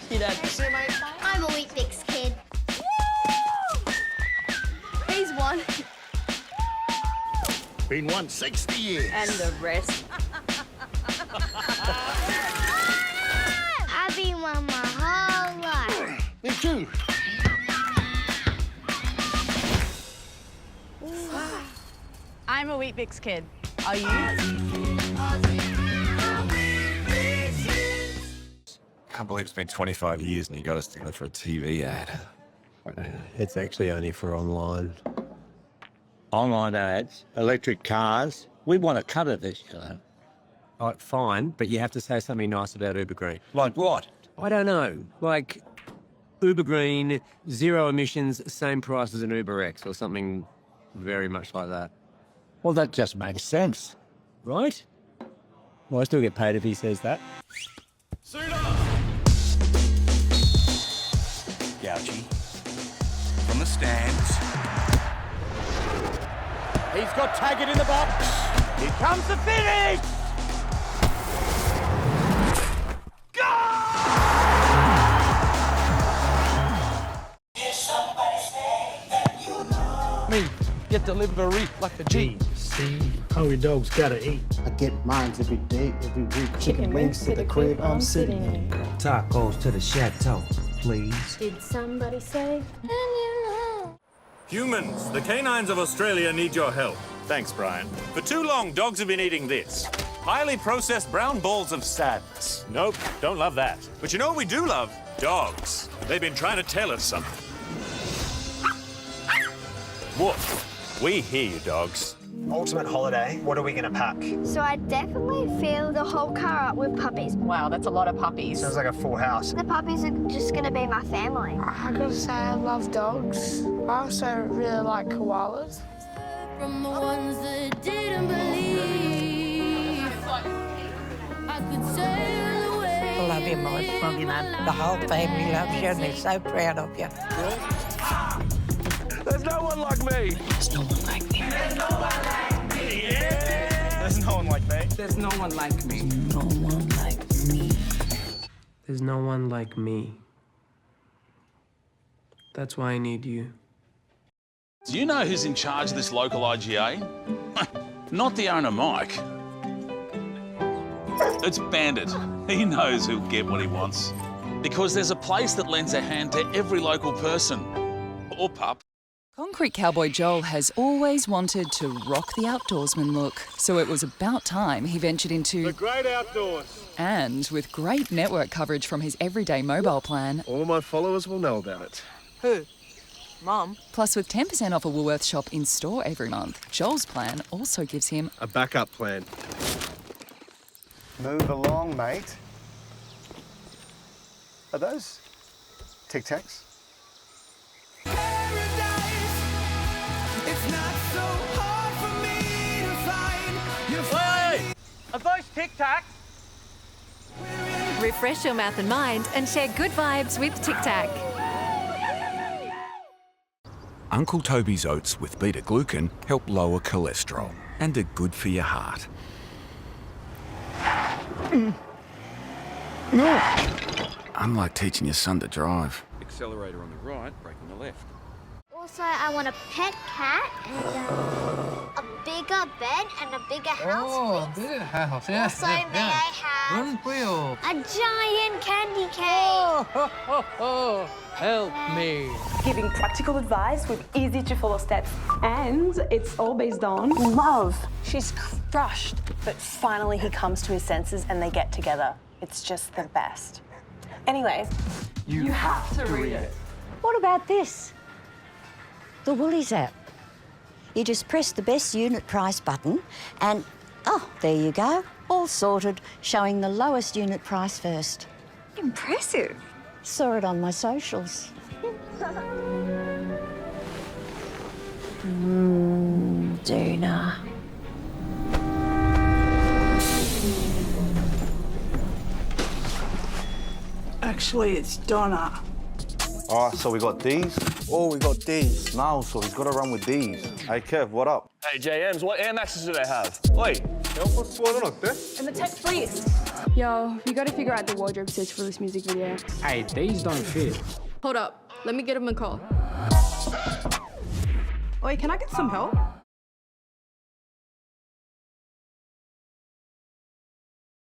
See that? I'm a Weet-Bix kid. He's one. Been 160 years. And the rest. I've been one my whole life. Me too. I'm a Weet-Bix kid. Are you? Can't believe it's been 25 years and you got us together for a TV ad. It's actually only for online. Online ads, electric cars. We want a cut of this, you know. Oh, fine, but you have to say something nice about Uber Green. Like what? I don't know, like Uber Green, 0 emissions, same price as an Uber X or something very much like that. Well, that just makes sense. Right? Well, I still get paid if he says that. Gouchy. From the stands. He's got Taggart in the box. Here comes the finish. Me, get delivery like a G. See, hungry dogs gotta eat. I get mines every day, every week. Chicken wings to the crib I'm sitting in. Tacos to the chateau, please. Did somebody say? Humans, the canines of Australia need your help. Thanks, Brian. For too long, dogs have been eating this. Highly processed brown balls of sadness. Nope, don't love that. But you know what we do love? Dogs. They've been trying to tell us something. Woof. We hear you, dogs. Ultimate holiday, what are we gonna pack? So I definitely fill the whole car up with puppies. Wow, that's a lot of puppies. Sounds like a full house. The puppies are just gonna be my family. I gotta say I love dogs. I also really like koalas. From the ones that didn't believe I could sail away. I love you, my froggy man. The whole family loves you and they're so proud of you. There's no one like me. There's no one like me. There's no one like me. Yeah. There's no one like me. There's no one like me. No one like me. There's no one like me. That's why I need you. Do you know who's in charge of this local IGA? Not the owner, Mike. It's Bandit. He knows who'll get what he wants. Because there's a place that lends a hand to every local person. Or pup. Concrete Cowboy Joel has always wanted to rock the outdoorsman look, so it was about time he ventured into The great outdoors. And with great network coverage from his everyday mobile plan, All my followers will know about it. Who? Mum? plus with 10% off a Woolworths shop in store every month, Joel's plan also gives him A backup plan. Move along, mate. Are those Tic Tacs? Are those Tic Tacs? refresh your mouth and mind and share good vibes with Tic Tac. Uncle Toby's oats with beta-glucan help lower cholesterol and are good for your heart. Unlike teaching your son to drive. Accelerator on the right, brake on the left. Also, I want a pet cat and a bigger bed and a bigger house. Oh, bigger house, yeah. Also, may I have One wheel. a giant candy cane? Help me. Giving practical advice with easy to follow steps. And it's all based on love. She's crushed, but finally he comes to his senses and they get together. It's just the best. Anyway, you have to read it. What about this? The Woolies app. You just press the best unit price button and, oh, there you go. All sorted, showing the lowest unit price first. Impressive. Saw it on my socials. Duna. Actually, it's Donna. All right, so we got these. Oh, we got these. No, so he's got to run with these. Hey, Kev, what up? Hey, JMs, what air mattresses do they have? Oi, 에어포스 1은 어때? And the text, please. Yo, you gotta figure out the wardrobe stitch for this music video. Hey, these don't fit. Hold up, let me get him a call. Oi, can I get some help?